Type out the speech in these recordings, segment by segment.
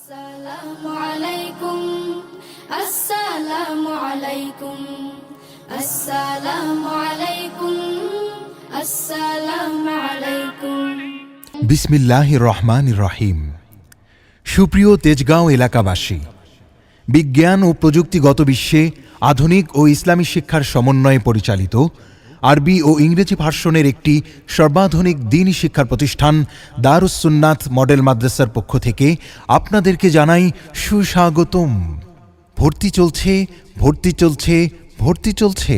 আসসালামু আলাইকুম আসসালামু আলাইকুম আসসালামু আলাইকুম আসসালামু আলাইকুম। বিসমিল্লাহির রহমানির রহিম। সুপ্রিয় তেজগাঁও এলাকাবাসী, বিজ্ঞান ও প্রযুক্তিগত বিশ্বে আধুনিক ও ইসলামী শিক্ষার সমন্বয়ে পরিচালিত আরবি ও ইংরেজি ভার্সনের একটি সর্বাধুনিক দ্বীনী শিক্ষার প্রতিষ্ঠান দারুস সুন্নাত মডেল মাদ্রাসার পক্ষ থেকে আপনাদেরকে জানাই সুস্বাগতম। ভর্তি চলছে, ভর্তি চলছে, ভর্তি চলছে।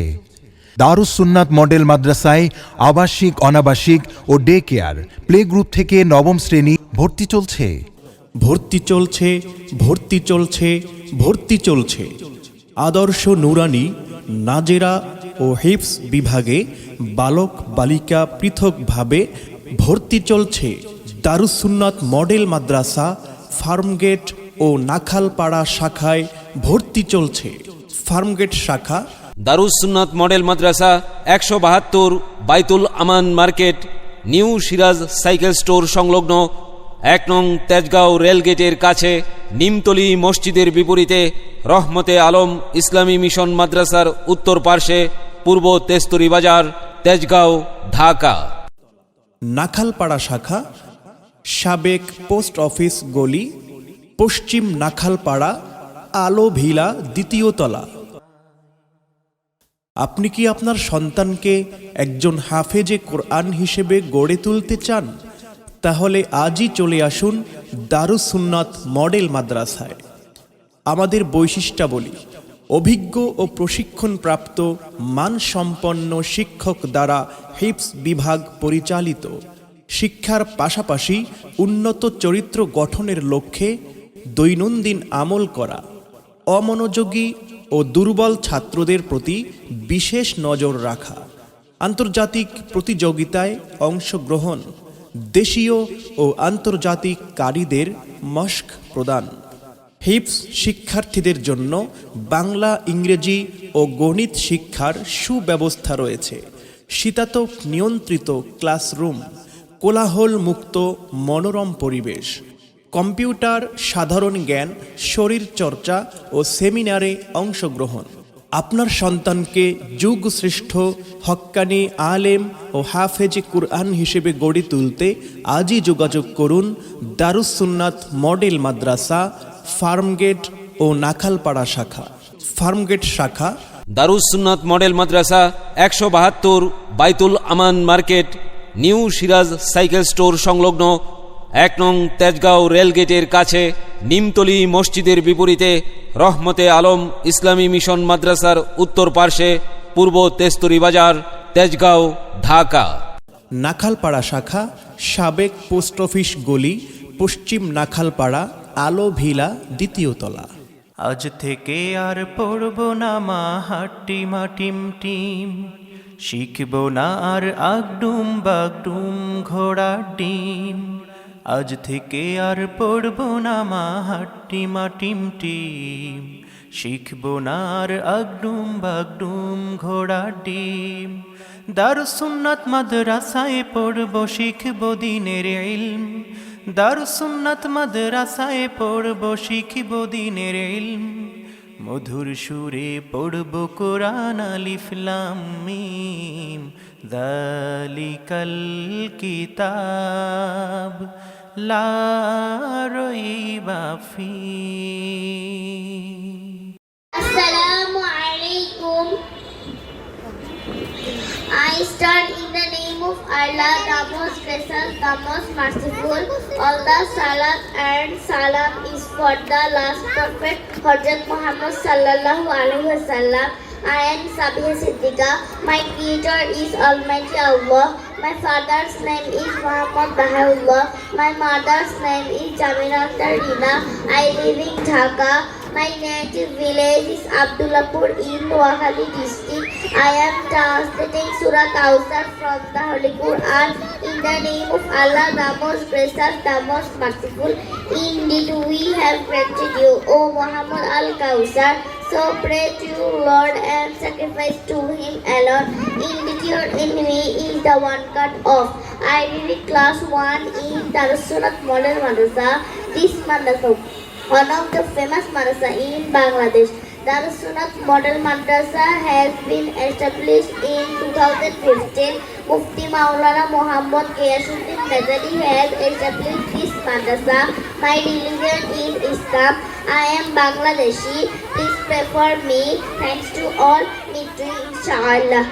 দারুস সুন্নাত মডেল মাদ্রাসায় আবাসিক, অনাবাসিক ও ডে কেয়ার, প্লে গ্রুপ থেকে নবম শ্রেণী ভর্তি চলছে। ভর্তি চলছে, ভর্তি চলছে, ভর্তি চলছে। আদর্শ নুরানি, নাজেরা ও হিফজ বিভাগে বালক বালিকা পৃথকভাবে ভর্তি চলছে। দারুস সুন্নাত মডেল মাদ্রাসা ফার্মগেট ও নাখালপাড়া শাখায় ভর্তি চলছে। ফার্মগেট শাখা Darus Sunnat model Madrasa ১৭২ Baitul Aman market, new Siraj cycle store সংলগ্ন ১ নং তেজগাঁও রেলগেটের কাছে, নিমতলী মসজিদের বিপরীতে, রহমতে আলম ইসলামী মিশন মাদ্রাসার উত্তর পার্শ্বে, পূর্ব তেস্তরি বাজার, তেজগাঁও, ঢাকা। নাখালপাড়া শাখা সাবেক পোস্ট অফিস গলি, পশ্চিম নাখালপাড়া, আলো ভিলা, দ্বিতীয় তলা। আপনি কি আপনার সন্তানকে একজন হাফেজে কোরআন হিসেবে গড়ে তুলতে চান? তাহলে আজই চলে আসুন দারুস সুন্নাত মডেল মাদ্রাসায়। আমাদের বৈশিষ্ট্যাবলী: অভিজ্ঞ ও প্রশিক্ষণপ্রাপ্ত মানসম্পন্ন শিক্ষক দ্বারা হিফজ বিভাগ পরিচালিত। শিক্ষার পাশাপাশি উন্নত চরিত্র গঠনের লক্ষ্যে দৈনন্দিন আমল করা। অমনোযোগী ও দুর্বল ছাত্রদের প্রতি বিশেষ নজর রাখা। আন্তর্জাতিক প্রতিযোগিতায় অংশগ্রহণ। দেশীয় ও আন্তর্জাতিক কারিদের মশক প্রদান। হিফজ শিক্ষার্থীদের জন্য বাংলা, ইংরেজি ও গণিত শিক্ষার সুব্যবস্থা রয়েছে। শীতাতপ নিয়ন্ত্রিত ক্লাসরুম, কোলাহল মুক্ত মনোরম পরিবেশ। কম্পিউটার, সাধারণ জ্ঞান, শরীরচর্চা ও সেমিনারে অংশগ্রহণ। আপনার সন্তানকে যুগশ্রেষ্ঠ হক্কানি আলেম ও হাফেজে কুরআন হিসেবে গড়ে তুলতে আজই যোগাযোগ করুন দারুস সুন্নাত মডেল মাদ্রাসা, ফার্মগেট ও নাখালপাড়া শাখা। ফার্মগেট শাখা Darus Sunnat model Madrasa ১৭২ Baitul Aman market, new Siraj cycle store সংলগ্ন ১ নং তেজগাঁও রেলগেটের কাছে, নিমতলী মসজিদের বিপরীতে, রহমতে আলম ইসলামী মিশন মাদ্রাসার উত্তর পার্শ্বে, পূর্ব তেস্তরি বাজার, তেজগাঁও, ঢাকা। নাখালপাড়া শাখা সাবেক পোস্ট অফিস গলি, পশ্চিম নাখালপাড়া, আলো ভিলা, দ্বিতীয় তলা। আজ থেকে আর পড়ব না মা হাট্টি মাটিম টিম, শিখব না আর আগডুম বাগডুম ঘোড়ার ডিম। আজ থেকে আর পড়ব না মা হাট্টি মাটিম টিম, শিখব না আর আগডুম বাগডুম ঘোড়ার ডিম। দারুস সুন্নাত মাদ্রাসায় পড়ব, শিখব দ্বীনের ইলম। দারুস সুন্নাত মাদ্রাসায় পড়ব, শিখব দ্বীনের ইলম। মধুর সুরে পড়ব কোরআন আলিফ লাম মিম, যালিকাল কিতাব লা রাইবা ফীহ। Assalamu alaikum. I start in the name of Allah, the most gracious, the most merciful. All the salat and salam is for the last prophet, Hazrat Muhammad sallallahu alaihi wasallam. I am Sabiha Siddiqa. My creator is Almighty Allah. My father's name is Muhammad Bahaullah. My mother's name is Jamila Tarina. I live in Dhaka. My native village is Abdullahpur in Noakhali district. I am translating Surah Kausar from the Holy Quran. In the name of Allah, the most gracious, the most merciful. Indeed, we have granted you, O Muhammad al-Kausar. So pray to your Lord and sacrifice to Him alone. Indeed, your enemy is the one cut off. I read class 1 in Darus Sunnat Model Madrasa. This madrasa one of the famous madrasa in Bangladesh. Darus Sunnat Model Madrasa has been established in 2015. Mufti Maulana Muhammad Ghiyasuddin Nazari has established this madrasa. My religion is Islam. I am Bangladeshi. Please pray for me. Thanks to all. Meet you inshallah.